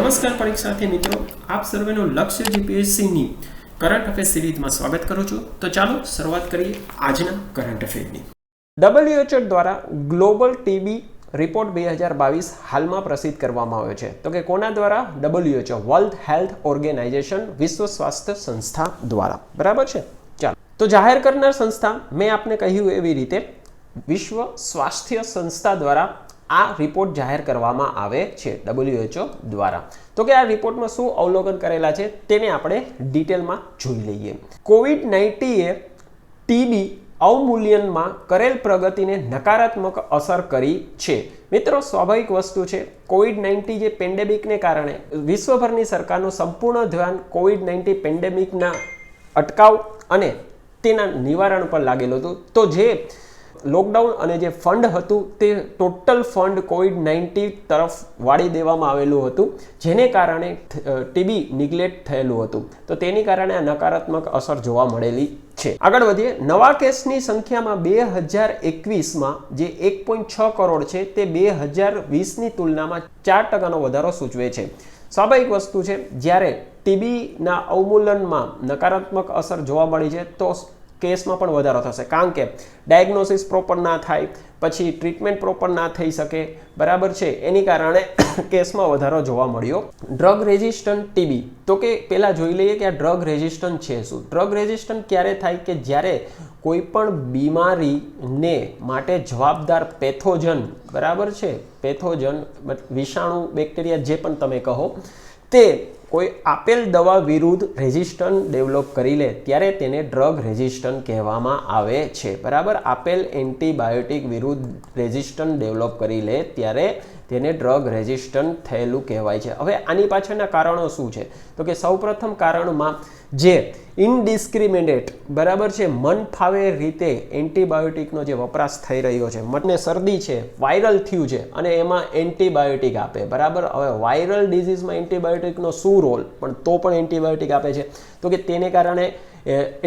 નમસ્કાર પરીક્ષાર્થી મિત્રો, આપ સર્વેનું લક્ષ્ય જીપીએસસીની કરંટ અફેર સિરીઝમાં સ્વાગત કરું છું। તો ચાલો શરૂઆત કરીએ આજના કરંટ અફેરની। WHO દ્વારા ગ્લોબલ ટીબી રિપોર્ટ 2022 હાલમાં પ્રસિદ્ધ કરવામાં આવ્યો છે। તો કે કોના દ્વારા? WHO, વર્લ્ડ હેલ્થ ઓર્ગેનાઇઝેશન, વિશ્વ સ્વાસ્થ્ય સંસ્થા દ્વારા। બરાબર છે? ચાલો, તો જાહેર કરનાર સંસ્થા મેં આપને કહ્યું એવી રીતે વિશ્વ સ્વાસ્થ્ય સંસ્થા દ્વારા આ રિપોર્ટ જાહેર કરવામાં આવે છે WHO દ્વારા। તો કે આ રિપોર્ટમાં શું અવલોકન કરેલા છે તેને આપણે ડિટેલમાં જોઈ લઈએ। COVID-19 એ ટીબી અવમૂલ્યનમાં કરેલ પ્રગતિને નકારાત્મક અસર કરી છે। મિત્રો, સ્વાભાવિક વસ્તુ છે, COVID-19 જે પેન્ડેમિકને કારણે વિશ્વભરની સરકારનું સંપૂર્ણ ધ્યાન COVID-19 પેન્ડેમિકના અટકાવ અને તેના નિવારણ પર લાગેલું હતું। તો જે લોકડાઉન અને જે ફંડ હતું તે ટોટલ ફંડ COVID-19 તરફ વાળી દેવામાં આવેલું હતું, જેને કારણે ટીબી નિગ્લેક્ટ થયેલું હતું। તો તેની કારણે આ નકારાત્મક અસર જોવા મળેલી છે। આગળ વધીએ। નવા કેસની સંખ્યામાં 2021માં જે 1.6 કરોડ છે તે 2020ની તુલનામાં 4% વધારો સૂચવે છે। સ્વાભાવિક વસ્તુ છે, જ્યારે ટીબીના અવમૂલનમાં નકારાત્મક અસર જોવા મળી છે તો કેસમાં પણ વધારો થશે, કારણ કે ડાયગ્નોસિસ પ્રોપર ના થાય, પછી ટ્રીટમેન્ટ પ્રોપર ના થઈ શકે, બરાબર છે, એની કારણે કેસમાં વધારો જોવા મળ્યો। ડ્રગ રેઝિસ્ટન્ટ ટીબી, તો કે પહેલા જોઈ લઈએ કે આ ડ્રગ રેઝિસ્ટન્ટ છે શું। ડ્રગ રેઝિસ્ટન્ટ ક્યારે થાય? કે જ્યારે કોઈ પણ બીમારીને માટે જવાબદાર પેથોજન, બરાબર છે, પેથોજન વિષાણુ, બેક્ટેરિયા, જે પણ તમે કહો, તે કોઈ આપેલ દવા વિરુદ્ધ રેઝિસ્ટન્ટ ડેવલપ કરી લે ત્યારે તેને ડ્રગ રેઝિસ્ટન્ટ કહેવામાં આવે છે। બરાબર, આપેલ એન્ટીબાયોટિક વિરુદ્ધ રેઝિસ્ટન્ટ ડેવલપ કરી લે ત્યારે તેને ડ્રગ રેઝિસ્ટન્ટ થયેલું કહેવાય છે। હવે આની પાછળના કારણો શું છે? તો કે સૌપ્રથમ કારણમાં જે ઇનડિસ્ક્રિમિનેટ, બરાબર છે, મન ફાવે રીતે એન્ટીબાયોટિકનો જે વપરાશ થઈ રહ્યો છે, મને શરદી છે, વાયરલ થયું છે અને એમાં એન્ટીબાયોટિક આપે, બરાબર। હવે વાયરલ ડિઝીઝમાં એન્ટીબાયોટિકનો શું રોલ? પણ તો પણ એન્ટીબાયોટિક આપે છે, તો કે તેને કારણે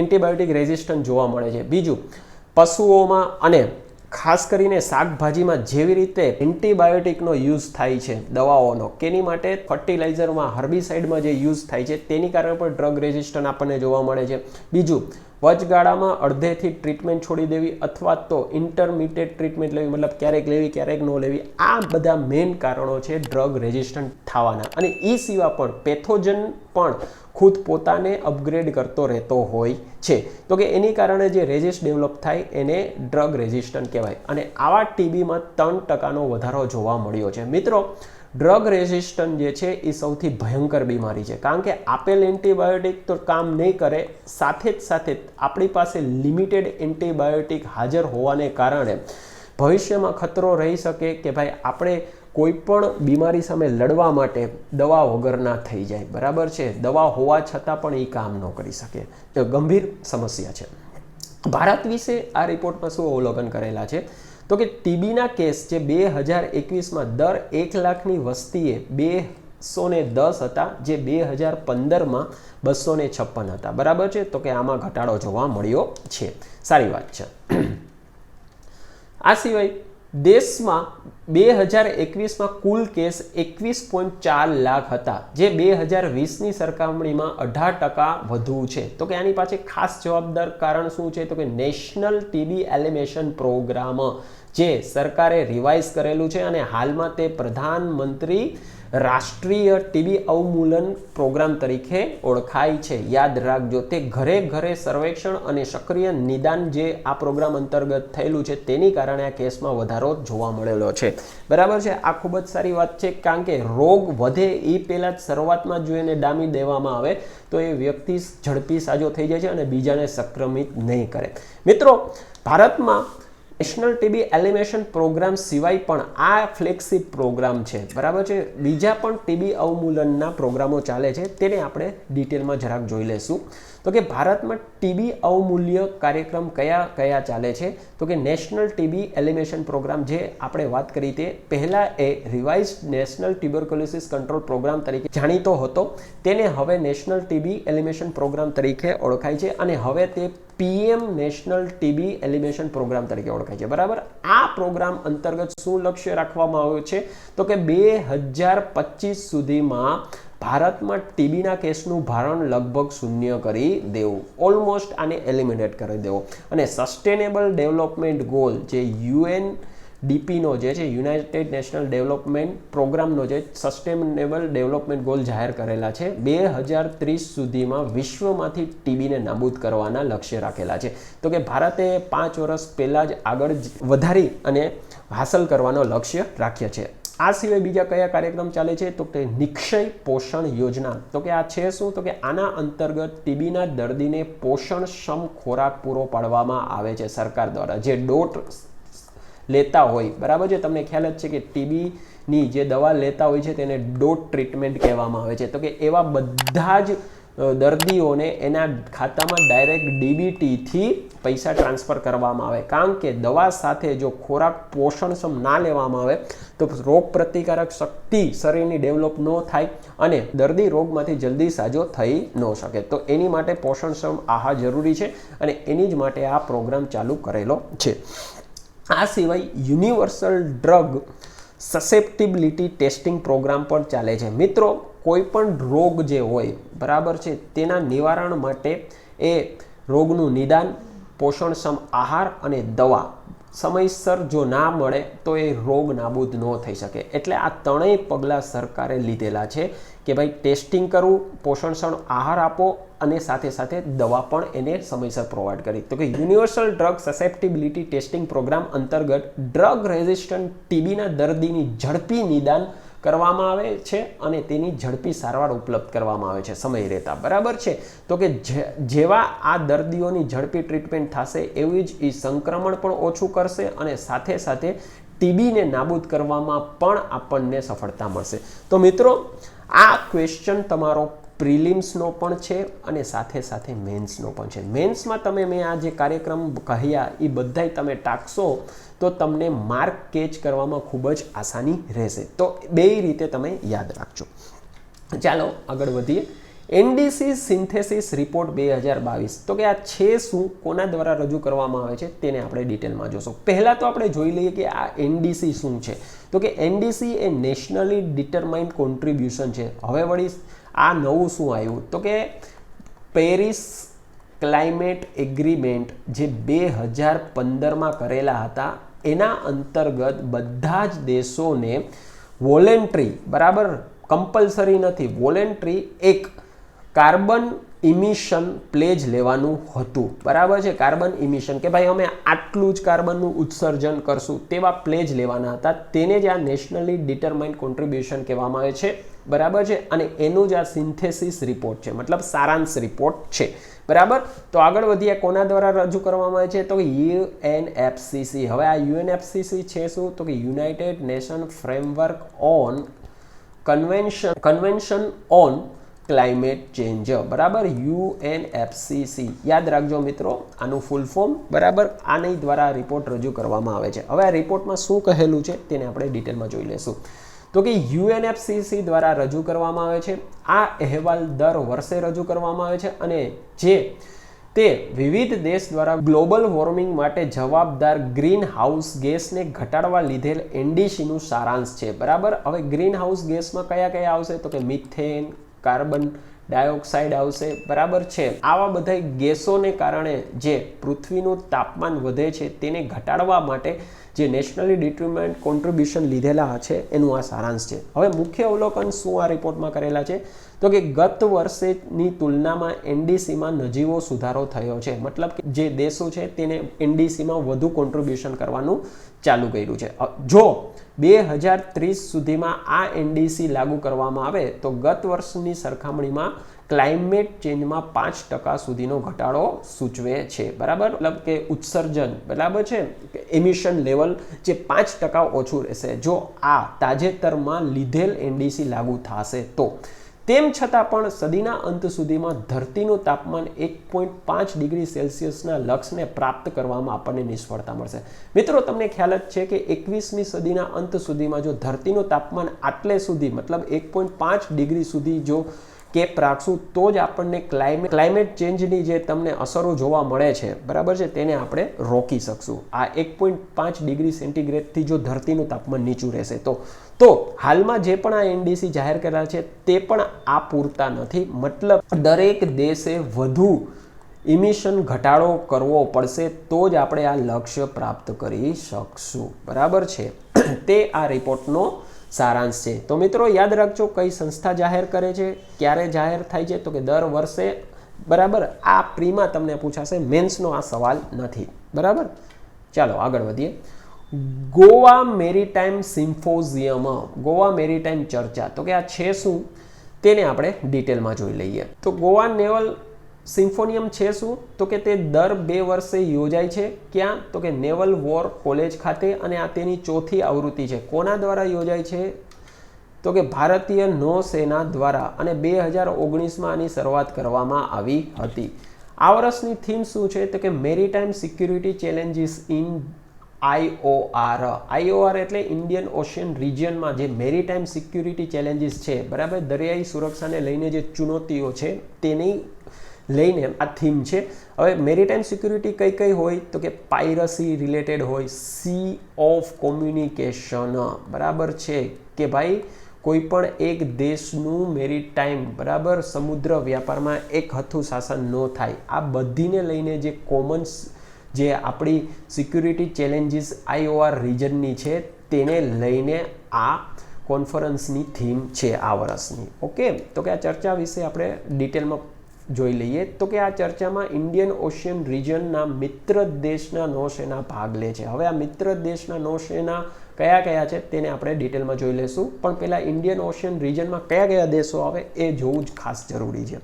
એન્ટીબાયોટિક રેઝિસ્ટન્ટ જોવા મળે છે। બીજું, પશુઓમાં અને ખાસ કરીને શાકભાજીમાં જેવી રીતે એન્ટીબાયોટિકનો યુઝ થાય છે દવાઓનો, કેની માટે? ફર્ટિલાઇઝરમાં, હર્બિસાઇડમાં જે યુઝ થાય છે તેની કારણે પણ ડ્રગ રેઝિસ્ટન્ટ આપણને જોવા મળે છે। બીજું, વચગાળામાં અડધેથી ટ્રીટમેન્ટ છોડી દેવી અથવા તો ઇન્ટરમીડિયેટ ટ્રીટમેન્ટ લેવી, મતલબ ક્યારેક લેવી ક્યારેક ન લેવી, આ બધા મેઇન કારણો છે ડ્રગ રેઝિસ્ટન્ટ થવાના। અને એ સિવાય પણ પેથોજન પણ ખુદ પોતાને અપગ્રેડ કરતો રહેતો હોય છે, તો કે એની કારણે જે રેઝિસ્ટ ડેવલપ થાય એને ડ્રગ રેઝિસ્ટન્ટ કહેવાય। અને આવા ટીબીમાં 3% વધારો જોવા મળ્યો છે। મિત્રો, ડ્રગ રેઝિસ્ટન્ટ જે છે એ સૌથી ભયંકર બીમારી છે, કારણ કે આપેલ એન્ટીબાયોટિક તો કામ નહીં કરે, સાથે જ સાથે આપણી પાસે લિમિટેડ એન્ટીબાયોટિક હાજર હોવાને કારણે ભવિષ્યમાં ખતરો રહી શકે કે ભાઈ આપણે કોઈ પણ બીમારી સામે લડવા માટે દવા વગરના થઈ જાય, બરાબર છે, દવા હોવા છતાં પણ એ કામ ન કરી શકે, તો ગંભીર સમસ્યા છે। ભારત વિશે આ રિપોર્ટમાં શું અવલોકન કરેલા છે? તો કે ટીબીના કેસ જે 2021માં દર 1 લાખની વસ્તીએ 210 હતા, જે 2015માં 256 હતા, બરાબર છે, તો કે આમાં ઘટાડો જોવા મળ્યો છે। સારી વાત છે। આ સિવાય દેશમાં 2021માં કુલ કેસ 21.4 લાખ હતા, જે 2020ની સરખામણીમાં 18% વધુ છે। તો કે આની પાછળ ખાસ જવાબદાર કારણ શું છે? તો કે નેશનલ ટીબી એલિમિનેશન પ્રોગ્રામ જે સરકારે રિવાઇઝ કરેલું છે અને હાલમાં તે પ્રધાનમંત્રી રાષ્ટ્રીય ટીબી અવમૂલન પ્રોગ્રામ તરીકે ઓળખાય છે। યાદ રાખજો, તે ઘરે ઘરે સર્વેક્ષણ અને સક્રિય નિદાન જે આ પ્રોગ્રામ અંતર્ગત થયેલું છે તેની કારણે આ કેસમાં વધારો જોવા મળેલો છે, બરાબર છે। આ ખૂબ જ સારી વાત છે, કારણ કે રોગ વધે એ પહેલાં જ શરૂઆતમાં જો એને ડામી દેવામાં આવે તો એ વ્યક્તિ ઝડપી સાજો થઈ જાય છે અને બીજાને સંક્રમિત નહીં કરે। મિત્રો, ભારતમાં નેશનલ ટીબી એલિમિનેશન પ્રોગ્રામ સિવાય પણ આ ફ્લેગશિપ પ્રોગ્રામ છે, બરાબર છે, બીજા પણ ટીબી અવમૂલનના પ્રોગ્રામો ચાલે છે, તેને આપણે ડિટેલમાં જરાક જોઈ લઈશું। તો કે ભારતમાં ટીબી અવમૂલ્ય કાર્યક્રમ કયા કયા ચાલે છે? તો કે નેશનલ ટીબી એલિમિનેશન પ્રોગ્રામ જે આપણે વાત કરી તે પહેલાં એ revised national tuberculosis control programme તરીકે જાણીતો હતો, તેને હવે નેશનલ ટીબી એલિમિનેશન પ્રોગ્રામ તરીકે ઓળખાય છે અને હવે તે PM national TB elimination program તરીકે ઓળખાય છે, બરાબર. આ પ્રોગ્રામ અંતર્ગત શું લક્ષ્ય રાખવામાં આવ્યું છે તો કે 2025 સુધીમાં ભારતમાં ટીબીના કેસનું ભારણ લગભગ શૂન્ય કરી દેવું, ઓલમોસ્ટ આને એલિમિનેટ કરી દેવો. અને સસ્ટેનેબલ ડેવલપમેન્ટ ગોલ જે યુએનડીપીનો જે છે યુનાઇટેડ નેશનલ ડેવલપમેન્ટ પ્રોગ્રામનો જે સસ્ટેનેબલ ડેવલપમેન્ટ ગોલ જાહેર કરેલા છે 2030 સુધીમાં વિશ્વમાંથી ટીબીને નાબૂદ કરવાના લક્ષ્ય રાખેલા છે. તો કે ભારતે 5 વર્ષ પહેલાં જ આગળ વધારી અને હાંસલ કરવાનો લક્ષ્ય રાખ્યો છે. આ સિવાય બીજા કયા કાર્યક્રમ ચાલે છે તો કે નિક્ષય પોષણ યોજના. તો કે આ છે શું તો કે આના અંતર્ગત ટીબીના દર્દીને પોષણક્ષમ ખોરાક પૂરો પાડવામાં આવે છે સરકાર દ્વારા. જે ડોટ લેતા હોય, બરાબર છે, તમને ખ્યાલ જ છે કે ટીબીની જે દવા લેતા હોય છે તેને ડોટ ટ્રીટમેન્ટ કહેવામાં આવે છે. તો કે એવા બધા જ દર્દીઓને એના ખાતામાં ડાયરેક્ટ ડીબીટીથી પૈસા ટ્રાન્સફર કરવામાં આવે, કારણ કે દવા સાથે જો ખોરાક પોષણક્ષમ ના લેવામાં આવે તો રોગ પ્રતિકારક શક્તિ શરીરની ડેવલપ ન થાય અને દર્દી રોગમાંથી જલ્દી સાજો થઈ ન શકે. તો એની માટે પોષણક્ષમ આહાર જરૂરી છે અને એની જ માટે આ પ્રોગ્રામ ચાલુ કરેલો છે. આ સિવાય universal drug susceptibility testing program પણ ચાલે છે. મિત્રો, કોઈ પણ રોગ જે હોય, બરાબર છે, તેના નિવારણ માટે એ રોગનું નિદાન, પોષણક્ષમ આહાર અને દવા સમયસર જો ના મળે તો એ રોગ નાબૂદ ન થઈ શકે. એટલે આ ત્રણેય પગલાં સરકારે લીધેલા છે કે ભાઈ ટેસ્ટિંગ કરવું, પોષણક્ષમ આહાર આપો અને સાથે સાથે દવા પણ એને સમયસર પ્રોવાઈડ કરી. તો કે universal drug susceptibility testing program અંતર્ગત ડ્રગ રેઝિસ્ટન્ટ ટીબીના દર્દીની ઝડપી નિદાન કરવામાં આવે છે અને તેની ઝડપી સારવાર ઉપલબ્ધ કરવામાં આવે છે સમય રહેતા, બરાબર છે. તો કે જેવા આ દર્દીઓની ઝડપી ટ્રીટમેન્ટ થશે એવી જ એ સંક્રમણ પણ ઓછું કરશે અને સાથે સાથે ટીબીને નાબૂદ કરવામાં પણ આપણને સફળતા મળશે. તો મિત્રો, આ ક્વેશ્ચન તમારો પ્રિલિમ્સનો પણ છે અને સાથે સાથે મેન્સનો પણ છે. મેન્સમાં તમે મેં આ જે કાર્યક્રમ કહ્યા એ બધાય તમે ટાંકશો તો તમને માર્ક કેચ કરવામાં ખૂબ જ આસાની રહેશે. તો બે રીતે તમે યાદ રાખજો. ચાલો આગળ વધીએ. NDC synthesis report 2022. તો કે આ છે શું, કોના દ્વારા રજૂ કરવામાં આવે છે તેને આપણે ડિટેલમાં જોશું. પહેલાં તો આપણે જોઈ લઈએ કે આ એનડીસી શું છે. તો કે એનડીસી એ નેશનલી ડિટરમાઇન્ડ કોન્ટ્રીબ્યુશન છે. હવે વળી આ નવું શું આવ્યું તો કે પેરિસ ક્લાઇમેટ એગ્રીમેન્ટ જે 2015માં કરેલા હતા એના અંતર્ગત બધા જ દેશોને વોલેન્ટરી, બરાબર, કમ્પલસરી નથી, વોલેન્ટરી એક કાર્બન ઇમિશન પ્લેજ લેવાનું હતું, બરાબર છે. કાર્બન ઇમિશન કે ભાઈ અમે આટલું જ કાર્બનનું ઉત્સર્જન કરશું તેવા પ્લેજ લેવાના હતા. તેને જ આ નેશનલી ડિટરમાઇન્ડ કોન્ટ્રીબ્યુશન કહેવામાં આવે છે, બરાબર છે. અને એનું જ આ સિન્થેસિસ રિપોર્ટ છે, મતલબ સારાંશ રિપોર્ટ છે, બરાબર. તો આગળ વધીએ. કોના દ્વારા રજૂ કરવામાં આવે છે તો કે યુએનએફસીસી. હવે આ યુએનએફસીસી છે શું તો કે United nation framework on convention on climate change, બરાબર, યુએનએફસીસી. યાદ રાખજો મિત્રો આનું ફૂલ ફોર્મ, બરાબર. આની દ્વારા રિપોર્ટ રજૂ કરવામાં આવે છે. હવે આ રિપોર્ટમાં શું કહેલું છે તેને આપણે ડિટેલમાં જોઈ લઈશું. તો કે યુએનએફસીસી દ્વારા રજૂ કરવામાં આવે છે. આ અહેવાલ દર વર્ષે રજૂ કરવામાં આવે છે અને જે તે વિવિધ દેશ દ્વારા ગ્લોબલ વોર્મિંગ માટે જવાબદાર ગ્રીન હાઉસ ગેસને ઘટાડવા લીધેલ એનડીસીનું સારાંશ છે, બરાબર. હવે ગ્રીન હાઉસ ગેસમાં કયા કયા આવશે તો કે મિથેન, કાર્બન ડાયોક્સાઇડ આવશે, બરાબર છે. આવા બધા ગેસોને કારણે જે પૃથ્વીનું તાપમાન વધે છે તેને ઘટાડવા માટે જે નેશનલી ડિટરમાઇન્ડ કોન્ટ્રીબ્યુશન લીધેલા છે એનું આ સારાંશ છે. હવે મુખ્ય અવલોકન શું આ રિપોર્ટમાં કરેલા છે તો કે ગત વર્ષેની તુલનામાં એનડીસીમાં નજીવો સુધારો થયો છે. મતલબ કે જે દેશો છે તેને એનડીસીમાં વધુ કોન્ટ્રીબ્યુશન કરવાનું ચાલુ કર્યું છે. જો 2030 સુધીમાં આ એનડીસી લાગુ કરવામાં આવે તો ગત વર્ષની સરખામણીમાં ક્લાઇમેટ ચેન્જમાં 5% સુધીનો ઘટાડો સૂચવે છે, બરાબર. મતલબ કે ઉત્સર્જન, બરાબર છે, એમિશન લેવલ જે 5% ઓછું રહેશે જો આ તાજેતરમાં લીધેલ એનડીસી લાગુ થશે તો. તેમ છતાં પણ સદીના અંત સુધીમાં ધરતીનું તાપમાન 1.5 ડિગ્રી સેલ્સિયસના લક્ષ્યને પ્રાપ્ત કરવામાં આપણને નિષ્ફળતા મળશે. મિત્રો, તમને ખ્યાલ જ છે કે 21મી સદીના અંત સુધીમાં જો ધરતીનું તાપમાન આટલે સુધી મતલબ 1.5 ડિગ્રી સુધી જો કેપ રાખશું તો જ આપણને ક્લાઇમેટ ચેન્જની જે તમને અસરો જોવા મળે છે, બરાબર છે, તેને આપણે રોકી શકશું. આ 1.5 ડિગ્રી સેન્ટીગ્રેડથી જો ધરતીનું તાપમાન નીચું રહેશે તો હાલમાં જે પણ આ એનડીસી જાહેર કર્યા છે તે પણ આ પૂરતા નથી. મતલબ દરેક દેશે વધુ ઇમિશન ઘટાડો કરવો પડશે તો જ આપણે આ લક્ષ્ય પ્રાપ્ત કરી શકશું, બરાબર છે. તે આ રિપોર્ટનો સારાંશ છે. તો મિત્રો યાદ રાખજો, કઈ સંસ્થા જાહેર કરે છે, ક્યારે જાહેર થાય છે, તો કે દર વર્ષે, બરાબર. આ પ્રીમાં તમને પૂછાશે, મેન્સનો આ સવાલ નથી, બરાબર. ચાલો આગળ વધીએ. ગોવા મેરીટાઈમ સિમ્ફોઝિયમ, ગોવા મેરીટાઈમ ચર્ચા, તો કે આ છે શું તેને આપણે ડિટેલમાં જોઈ લઈએ. તો ગોવા નેવલ સિમ્ફોનિયમ છે શું, તો કે તે દર 2 વર્ષે યોજાય છે. ક્યાં, તો કે નેવલ વોર કોલેજ ખાતે, અને આ તેની 4થી આવૃત્તિ છે. કોના દ્વારા યોજાય છે, તો કે ભારતીય નૌસેના દ્વારા, અને 2019માં આની શરૂઆત કરવામાં આવી હતી. આ વર્ષની થીમ શું છે, તો કે maritime security challenges in IOR. IOR એટલે ઇન્ડિયન ઓશિયન રિજિયનમાં જે મેરીટાઈમ સિક્યુરિટી ચેલેન્જીસ છે, બરાબર, દરિયાઈ સુરક્ષાને લઈને જે ચુનૌતીઓ છે તેની લઈને આ થીમ છે. હવે મેરીટાઈમ સિક્યુરિટી કઈ કઈ હોય, તો કે પાયરસી રિલેટેડ હોય, સી ઓફ કોમ્યુનિકેશન, બરાબર છે, કે ભાઈ કોઈ પણ એક દેશનું મેરીટાઈમ, બરાબર, સમુદ્ર વ્યાપારમાં એક હથ્થું શાસન ન થાય. આ બધીને લઈને જે કોમન્સ જે આપણી સિક્યુરિટી ચેલેન્જીસ IOR રિજનની છે તેને લઈને આ કોન્ફરન્સની થીમ છે આ વર્ષની. ઓકે, તો કે આ ચર્ચા વિશે આપણે ડિટેલમાં જોઈ લઈએ. તો કે આ ચર્ચામાં ઇન્ડિયન ઓશિયન રિજનના મિત્ર દેશના નૌસેના ભાગ લે છે. હવે આ મિત્ર દેશના નૌસેના કયા કયા છે તેને આપણે ડિટેલમાં જોઈ લઈશું, પણ પહેલાં ઇન્ડિયન ઓશિયન રિજનમાં કયા કયા દેશો આવે એ જોવું જ ખાસ જરૂરી છે.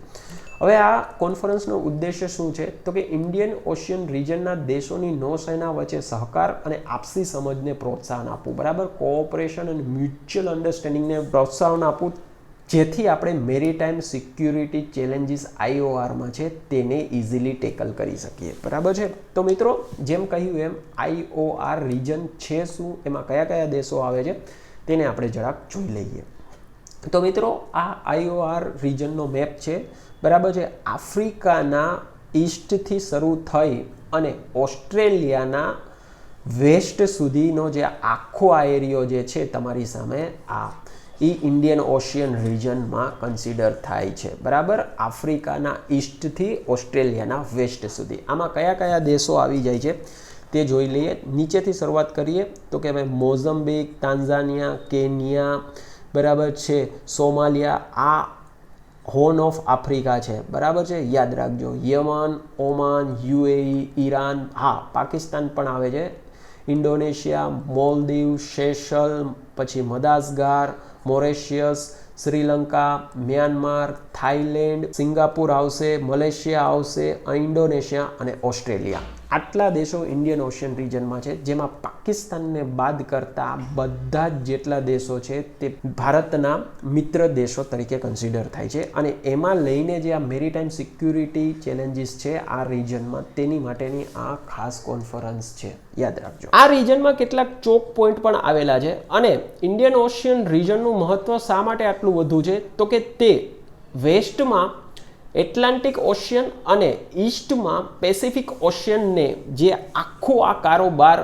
હવે આ કોન્ફરન્સનો ઉદ્દેશ્ય શું છે, તો કે ઇન્ડિયન ઓશિયન રિજનના દેશોની નૌસેના વચ્ચે સહકાર અને આપસી સમજને પ્રોત્સાહન આપવું, બરાબર, કોઓપરેશન અને મ્યુચ્યુઅલ અન્ડરસ્ટેન્ડિંગને પ્રોત્સાહન આપવું, જેથી આપણે મેરીટાઈમ સિક્યુરિટી ચેલેન્જીસ IORમાં છે તેને ઇઝીલી ટેકલ કરી શકીએ, બરાબર છે. તો મિત્રો જેમ કહ્યું એમ IOR રિજન છે શું, એમાં કયા કયા દેશો આવે છે તેને આપણે જરાક જોઈ લઈએ. તો મિત્રો આ IOR રિજનનો મેપ છે, બરાબર છે. આફ્રિકાના ઈસ્ટથી શરૂ થઈ અને ઓસ્ટ્રેલિયાના વેસ્ટ સુધીનો જે આખો આ એરિયો જે છે તમારી સામે, આ ઇન્ડિયન ઓશિયન રિજનમાં કન્સિડર થાય છે, બરાબર. આફ્રિકાના ઈસ્ટથી ઓસ્ટ્રેલિયાના વેસ્ટ સુધી આમાં કયા કયા દેશો આવી જાય છે તે જોઈ લઈએ. નીચેથી શરૂઆત કરીએ તો કે ભાઈ મોઝમ્બિક, તાન્ઝાનિયા, કેન્યા, બરાબર છે, સોમાલિયા, આ હોર્ન ઓફ આફ્રિકા છે, બરાબર છે, યાદ રાખજો. યમન, ઓમાન, UAE, ઈરાન, હા પાકિસ્તાન પણ આવે છે, ઇન્ડોનેશિયા, મોલદીવ, સેશલ, પછી Madagascar, Mauritius, Sri Lanka, Myanmar, Thailand, Singapore આવશે, મલેશિયા આવશે, ઇન્ડોનેશિયા અને ઓસ્ટ્રેલિયા. આટલા દેશો ઇન્ડિયન ઓશિયન રિજનમાં છે, જેમાં પાકિસ્તાનને બાદ કરતા બધા જ જેટલા દેશો છે તે ભારતના મિત્ર દેશો તરીકે કન્સિડર થાય છે. અને એમાં લઈને જે આ મેરીટાઈમ સિક્યુરિટી ચેલેન્જીસ છે આ રિજનમાં, તેની માટેની આ ખાસ કોન્ફરન્સ છે, યાદ રાખજો. આ રિજનમાં કેટલાક ચોક પોઈન્ટ પણ આવેલા છે. અને ઇન્ડિયન ઓશિયન રિજનનું મહત્વ શા માટે આટલું વધુ છે, તો કે તે વેસ્ટમાં એટલાન્ટિક ઓશિયન અને ઈસ્ટમાં પેસિફિક ઓશિયનને જે આખો આ કારોબાર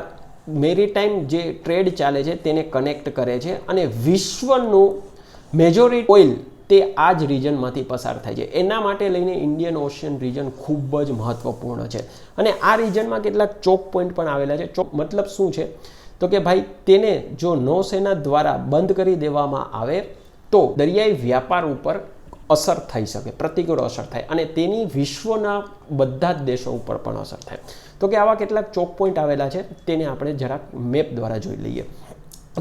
મેરીટાઈમ જે ટ્રેડ ચાલે છે તેને કનેક્ટ કરે છે. અને વિશ્વનું મેજોરિટી ઓઇલ તે આ જ રિજનમાંથી પસાર થાય છે. એના માટે લઈને ઇન્ડિયન ઓશિયન રિજન ખૂબ જ મહત્વપૂર્ણ છે. અને આ રિજનમાં કેટલાક ચોક પોઈન્ટ પણ આવેલા છે. ચોક મતલબ શું છે, તો કે ભાઈ તેને જો નૌસેના દ્વારા બંધ કરી દેવામાં આવે તો દરિયાઈ વ્યાપાર ઉપર અસર થઈ શકે, પ્રતિકૂળ અસર થાય, અને તેની વિશ્વના બધા જ દેશો ઉપર પણ અસર થાય. તો કે આવા કેટલાક ચોક પોઈન્ટ આવેલા છે, તેને આપણે જરાક મેપ દ્વારા જોઈ લઈએ.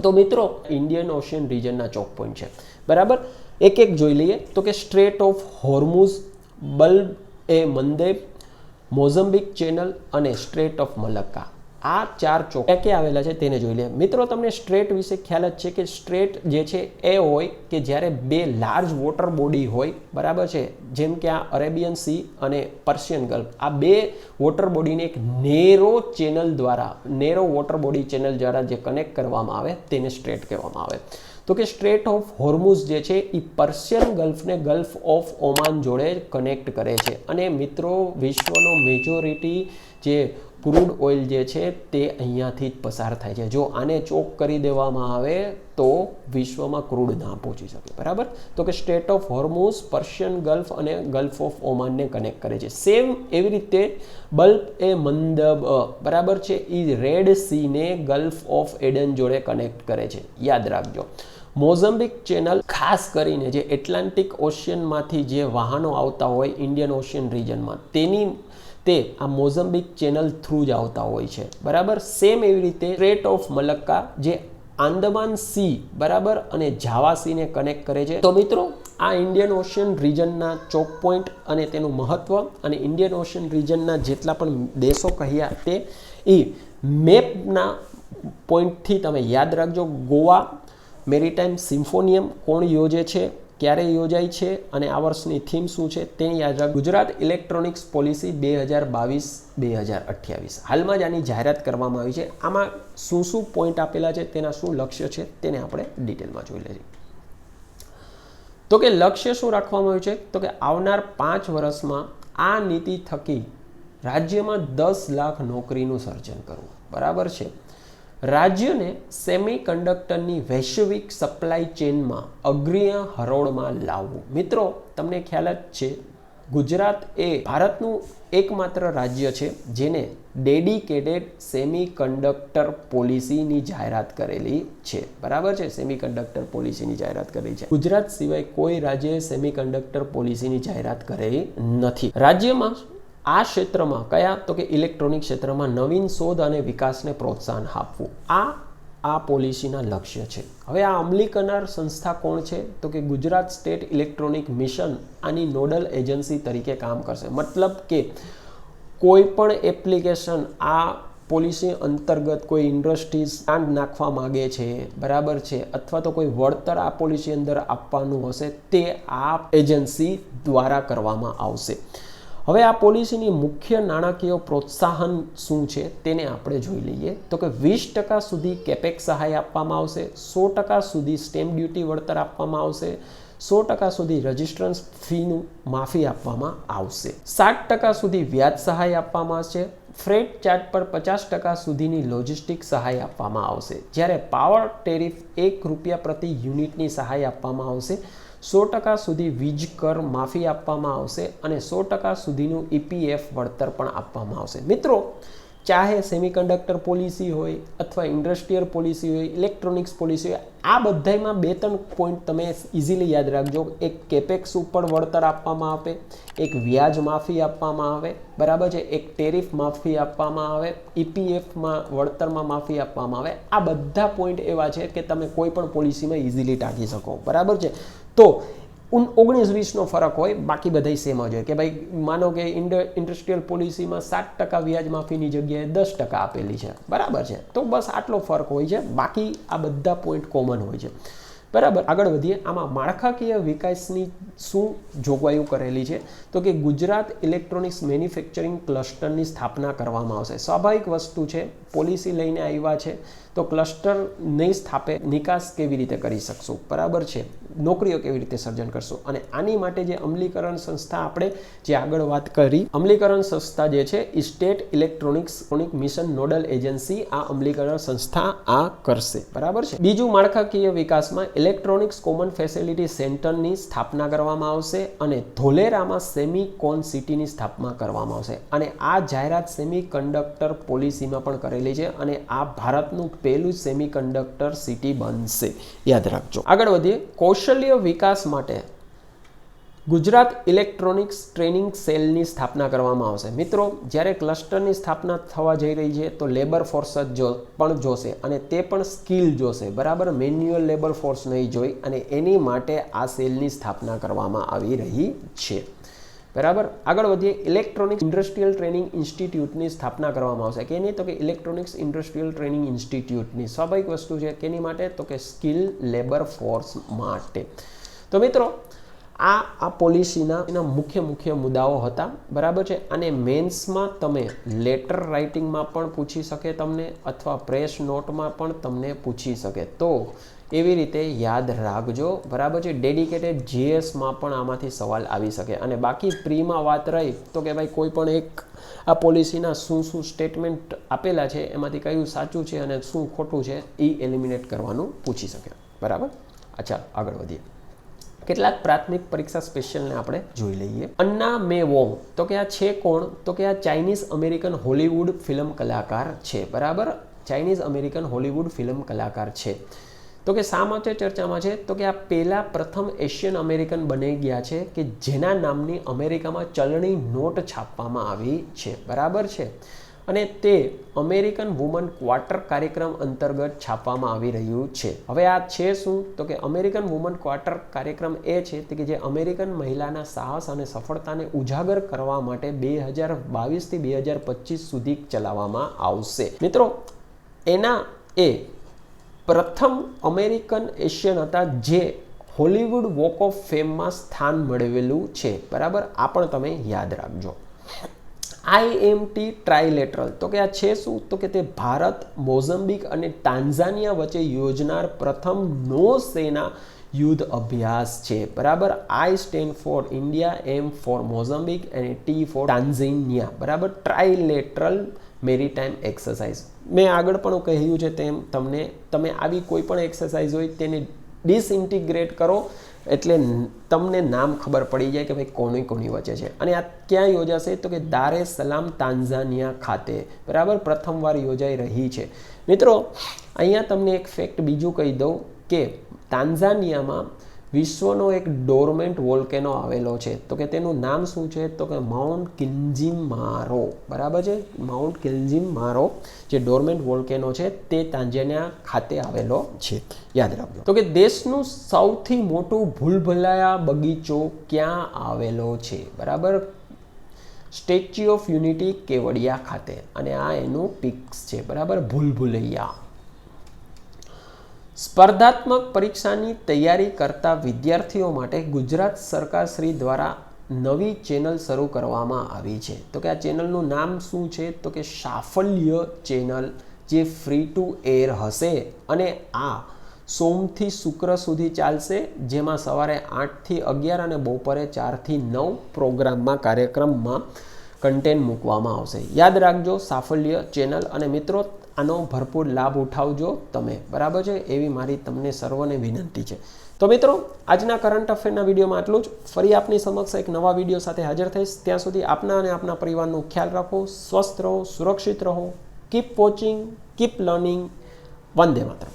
તો મિત્રો ઇન્ડિયન ઓશિયન રિજનના ચોક પોઈન્ટ છે, બરાબર, એક એક જોઈ લઈએ. તો કે સ્ટ્રેટ ઓફ હોર્મુઝ, બલ્બ એ મંદેબ, મોઝમ્બિક ચેનલ અને સ્ટ્રેટ ઓફ મલક્કા. આ ચાર ચોક ક્યાં આવેલા છે તેને જોઈ લઈએ. મિત્રો તમને સ્ટ્રેટ વિશે ખ્યાલ જ છે કે સ્ટ્રેટ જે છે એ હોય કે જ્યારે બે લાર્જ વોટર બોડી હોય, બરાબર છે, જેમ કે આ અરેબિયન સી અને પર્શિયન ગલ્ફ, આ બે વોટર બોડીને એક નેરો ચેનલ દ્વારા, નેરો વોટર બોડી ચેનલ દ્વારા જે કનેક્ટ કરવામાં આવે તેને સ્ટ્રેટ કહેવામાં આવે. તો કે સ્ટ્રેટ ઓફ હોર્મુઝ જે છે એ પર્શિયન ગલ્ફને ગલ્ફ ઓફ ઓમાન જોડે કનેક્ટ કરે છે અને મિત્રો વિશ્વનો મેજોરિટી જે ક્રૂડ ઓઇલ જે છે તે અહીંયાથી જ પસાર થાય છે. જો આને ચોક કરી દેવામાં આવે તો વિશ્વમાં ક્રૂડ ના પહોંચી શકે. બરાબર, તો કે સ્ટ્રેટ ઓફ હોર્મુઝ પર્શિયન ગલ્ફ અને ગલ્ફ ઓફ ઓમાનને કનેક્ટ કરે છે. સેમ એવી રીતે બલ્બ એ મંદબ બરાબર છે એ રેડ સીને ગલ્ફ ઓફ એડન જોડે કનેક્ટ કરે છે. યાદ રાખજો. મોઝમ્બિક ચેનલ ખાસ કરીને જે એટલાન્ટિક ઓશિયનમાંથી જે વાહનો આવતા હોય ઇન્ડિયન ઓશિયન રિજનમાં તે આ મોઝમ્બિક ચેનલ થ્રુ જ આવતા હોય છે. બરાબર, સેમ એવી રીતે સ્ટ્રેટ ઓફ મલક્કા જે આંદમાન સી બરાબર અને જાવા સીને કનેક્ટ કરે છે. તો મિત્રો આ ઇન્ડિયન ઓશિયન રિજનના ચોક પોઈન્ટ અને તેનું મહત્વ અને ઇન્ડિયન ઓશિયન રિજનના જેટલા પણ દેશો કહ્યા તે એ મેપના પોઈન્ટથી તમે યાદ રાખજો. ગોવા મેરીટાઈમ સિમ્ફોનિયમ કોણ યોજે છે, ક્યારે યોજાય છે અને આ વર્ષની થીમ શું છે તેની યાદ રાખ. ગુજરાત ઇલેક્ટ્રોનિક્સ પોલિસી 2022-2028 હાલમાં જ આની જાહેરાત કરવામાં આવી છે. આમાં શું શું પોઈન્ટ આપેલા છે, તેના શું લક્ષ્ય છે તેને આપણે ડિટેલમાં જોઈ લઈએ. તો કે લક્ષ્ય શું રાખવામાં આવ્યું છે, તો કે આવનાર 5 વર્ષમાં આ નીતિ થકી રાજ્યમાં 10 લાખ નોકરીનું સર્જન કરવું. બરાબર છે. રાજ્યને સેમિકન્ડક્ટરની વૈશ્વિક સપ્લાય ચેઇનમાં અગ્રણી હરોળમાં લાવવું. મિત્રો તમને ખ્યાલ જ છે ગુજરાત એ ભારતનું એકમાત્ર રાજ્ય છે જેને ડેડિકેટેડ સેમિકન્ડક્ટર પોલિસીની જાહેરાત કરેલી છે. બરાબર છે, સેમિકન્ડક્ટર પોલિસીની જાહેરાત કરેલી છે. ગુજરાત સિવાય કોઈ રાજ્યએ સેમિકન્ડક્ટર પોલિસીની જાહેરાત કરેલી નથી. રાજ્યમાં આ ક્ષેત્રમાં કયા, તો કે ઇલેક્ટ્રોનિક ક્ષેત્રમાં નવીન શોધ અને વિકાસને પ્રોત્સાહન આપવું આ પોલિસીના લક્ષ્ય છે. હવે આ અમલી કરનાર સંસ્થા કોણ છે, તો કે ગુજરાત સ્ટેટ ઇલેક્ટ્રોનિક મિશન આની નોડલ એજન્સી તરીકે કામ કરશે. મતલબ કે કોઈ પણ એપ્લિકેશન આ પોલિસી અંતર્ગત કોઈ ઇન્ડસ્ટ્રીઝ પ્લાન્ટ નાખવા માગે છે, બરાબર છે, અથવા તો કોઈ વળતર આ પોલિસી અંદર આપવાનું હશે તે આ એજન્સી દ્વારા કરવામાં આવશે. હવે આ પોલિસીની મુખ્ય નાણાકીય પ્રોત્સાહન શું છે તેને આપણે જોઈ લઈએ. તો કે 20% સુધી કેપેક્સ સહાય આપવામાં આવશે, 100% સુધી સ્ટેમ્પ ડ્યુટી વળતર આપવામાં આવશે, 100% સુધી રજિસ્ટ્રન્સ ફીનું માફી આપવામાં આવશે, 60% સુધી વ્યાજ સહાય આપવામાં આવશે, ફ્રેટ ચાર્જ પર 50% સુધીની લોજિસ્ટિક સહાય આપવામાં આવશે. જ્યારે પાવર ટેરિફ ₹1 પ્રતિ યુનિટની સહાય આપવામાં આવશે, 100% સુધી વીજ કર માફી આપવામાં આવશે અને 100% સુધીનું EPF વળતર પણ આપવામાં આવશે. મિત્રો ચાહે સેમિકન્ડક્ટર પોલિસી હોય અથવા ઇન્ડસ્ટ્રીયલ પોલિસી હોય, ઇલેક્ટ્રોનિક્સ પોલિસી હોય, આ બધામાં 2-3 પોઈન્ટ તમે ઇઝીલી યાદ રાખજો. એક કેપેક્સ ઉપર વળતર આપવામાં આવે, એક વ્યાજ માફી આપવામાં આવે, બરાબર છે, એક ટેરિફ માફી આપવામાં આવે, EPFમાં વળતરમાં માફી આપવામાં આવે. આ બધા પોઈન્ટ એવા છે કે તમે કોઈ પણ પોલિસીમાં ઇઝીલી ટાંકી શકો. બરાબર છે. તો 19-20નો ફરક હોય, બાકી બધા સેમ જ હોય. કે ભાઈ માનો કે ઇન્ડસ્ટ્રીયલ પોલિસીમાં 7% વ્યાજ માફીની જગ્યાએ 10% આપેલી છે. બરાબર છે, તો બસ આટલો ફરક હોય છે, બાકી આ બધા પોઈન્ટ કોમન હોય છે. બરાબર, આગળ વધીએ. આમાં માળખાકીય વિકાસની શું જોગવાઈઓ કરેલી છે, તો કે ગુજરાત ઇલેક્ટ્રોનિક્સ મેન્યુફેક્ચરિંગ ક્લસ્ટરની સ્થાપના કરવામાં આવશે. સ્વાભાવિક વસ્તુ છે, પોલિસી લઈને આવ્યા છે તો ક્લસ્ટર નહીં સ્થાપે, નિકાસ કેવી રીતે કરી શકશું, બરાબર છે, નોકરીઓ કેવી રીતે સર્જન કરશું. અને આની માટે જે અમલીકરણ સંસ્થા આપણે જે આગળ વાત કરી, અમલીકરણ સંસ્થા જે છે એ state electronics mission nodal agency આ અમલીકરણ સંસ્થા આ કરશે. બરાબર છે. બીજું, માળખાકીય વિકાસમાં ઇલેક્ટ્રોનિક્સ કોમન ફેસિલિટી સેન્ટરની સ્થાપના કરવામાં આવશે અને ધોલેરામાં સેમિકોન સિટીની સ્થાપના કરવામાં આવશે. અને આ જાહેરાત સેમિકન્ડક્ટર પોલિસીમાં પણ કરેલી છે અને આ ભારતનું પહેલું સેમિકન્ડક્ટર સિટી બનશે. યાદ રાખજો. આગળ વધીએ. કૌશલ્ય વિકાસ માટે ગુજરાત ઇલેક્ટ્રોનિક્સ ટ્રેનિંગ સેલની સ્થાપના કરવામાં આવશે. મિત્રો જ્યારે ક્લસ્ટરની સ્થાપના થવા જઈ રહી છે તો લેબર ફોર્સ જ પણ જોશે અને તે પણ સ્કિલ જોશે. બરાબર, મેન્યુઅલ લેબર ફોર્સ નહીં જોઈ, અને એની માટે આ સેલની સ્થાપના કરવામાં આવી રહી છે. બરાબર, આગળ વધીએ. ઇલેક્ટ્રોનિક્સ ઇન્ડસ્ટ્રીયલ ટ્રેનિંગ ઇન્સ્ટિટ્યૂટની સ્થાપના કરવામાં આવશે. કે નહીં, તો કે ઇલેક્ટ્રોનિક્સ ઇન્ડસ્ટ્રીયલ ટ્રેનિંગ ઇન્સ્ટિટ્યૂટની સ્વાભાવિક વસ્તુ છે. કેની માટે, તો કે સ્કિલ લેબર ફોર્સ માટે. તો મિત્રો આ પોલિસીના મુખ્ય મુદ્દાઓ હતા. બરાબર છે. અને મેન્સમાં તમે લેટર રાઇટિંગમાં પણ પૂછી શકે તમને, અથવા પ્રેસ નોટમાં પણ તમને પૂછી શકે. તો એવી રીતે યાદ રાખજો, બરાબર છે। ડેડિકેટેડ જીએસમાં પણ આમાંથી સવાલ આવી શકે। અને બાકી પ્રીમાં વાત રહી તો કે ભાઈ કોઈ પણ એક આ પોલિસીના શું શું સ્ટેટમેન્ટ આપેલા છે એમાંથી કયું સાચું છે અને શું ખોટું છે એ એલિમિનેટ કરવાનું પૂછી શકે, બરાબર। અચ્છા, આગળ વધીએ। કેટલાક પ્રાથમિક પરીક્ષા સ્પેશિયલને આપણે જોઈ લઈએ। અન્ના મે વોંગ તો કે આ છે કોણ? તો કે આ ચાઇનીઝ અમેરિકન હોલિવૂડ ફિલ્મ કલાકાર છે, બરાબર। ચાઇનીઝ અમેરિકન હોલિવૂડ ફિલ્મ કલાકાર છે। તો કે શા માટે ચર્ચામાં છે? તો કે આ પહેલા પ્રથમ એશિયન અમેરિકન બની ગયા છે કે જેના નામની અમેરિકામાં ચલણી નોટ છાપવામાં આવી છે, બરાબર છે। અને તે અમેરિકન વુમન ક્વાર્ટર કાર્યક્રમ અંતર્ગત છાપવામાં આવી રહ્યું છે। હવે આ છે શું? તો કે અમેરિકન વુમન ક્વાર્ટર કાર્યક્રમ એ છે કે જે અમેરિકન મહિલાના સાહસ અને સફળતાને ઉજાગર કરવા માટે 2022થી 2025 સુધી ચલાવવામાં આવશે। મિત્રો, એના એ પ્રથમ અમેરિકન એશિયન હતા જે હોલિવૂડ વોક ઓફ ફેમમાં સ્થાન મેળવેલું છે, બરાબર। આ પણ તમે યાદ રાખજો। આઈએમટી ટ્રાઇલેટરલ તો કે આ છે શું? તો કે તે ભારત, મોઝમ્બિક અને તાન્ઝાનિયા વચ્ચે યોજનાર પ્રથમ નૌસેના યુદ્ધ અભ્યાસ છે, બરાબર। I stand for India, M for Mozambique અને ટી ફોર તાન્ઝાનિયા, બરાબર। ટ્રાઇલેટરલ મેરીટાઈમ એક્સરસાઇઝ મેં આગળ પણ કહ્યું છે તેમ તમે આવી કોઈ પણ એક્સરસાઇઝ હોય તેને ડિસઇન્ટિગ્રેટ કરો એટલે તમને નામ ખબર પડી જાય કે ભાઈ કોની કોની વચ્ચે છે। અને આ ક્યાં યોજાશે? તો કે દાર es salaam તાન્ઝાનિયા ખાતે, બરાબર। પ્રથમવાર યોજાઈ રહી છે। મિત્રો, અહીંયા તમને એક ફેક્ટ બીજું કહી દઉં કે તાન્ઝાનિયામાં વિશ્વનો એક ડોર્મેન્ટ વોલ્કેનો આવેલો છે, તો કે તેનું નામ શું છે? તો કે માઉન્ટ કિલિમંજારો, બરાબર છે। માઉન્ટ કિલિમંજારો જે ડોર્મેન્ટ વોલ્કેનો છે તે તાન્ઝાનિયા ખાતે આવેલો છે, યાદ રાખજો। તો કે દેશનું સૌથી મોટું ભૂલભુલૈયા બગીચો ક્યાં આવેલો છે? બરાબર, સ્ટેચ્યુ ઓફ યુનિટી કેવડિયા ખાતે, અને આ એનું પિક્સ છે, બરાબર, ભૂલભુલૈયા। સ્પર્ધાત્મક પરીક્ષાની તૈયારી કરતા વિદ્યાર્થીઓ માટે ગુજરાત સરકાર શ્રી દ્વારા નવી ચેનલ શરૂ કરવામાં આવી છે। તો કે આ ચેનલનું નામ શું છે? તો કે સાફલ્ય ચેનલ, જે ફ્રી ટુ એર હશે અને આ સોમથી શુક્ર સુધી ચાલશે, જેમાં સવારે 8થી 11 અને બપોરે 4થી 9 પ્રોગ્રામમાં કાર્યક્રમમાં કન્ટેન્ટ મૂકવામાં આવશે। યાદ રાખજો, સાફલ્ય ચેનલ। અને મિત્રો, આનો ભરપૂર લાભ ઉઠાવજો તમે, બરાબર છે, એવી મારી તમને સર્વને વિનંતી છે। તો મિત્રો, આજના કરંટ અફેરના વિડીયોમાં આટલું જ। ફરી આપની સમક્ષ એક નવા વિડીયો સાથે હાજર થઈશ। ત્યાં સુધી આપના અને આપના પરિવારનો ખ્યાલ રાખો, સ્વસ્થ રહો, સુરક્ષિત રહો। Keep watching, keep learning. વંદે માતરમ।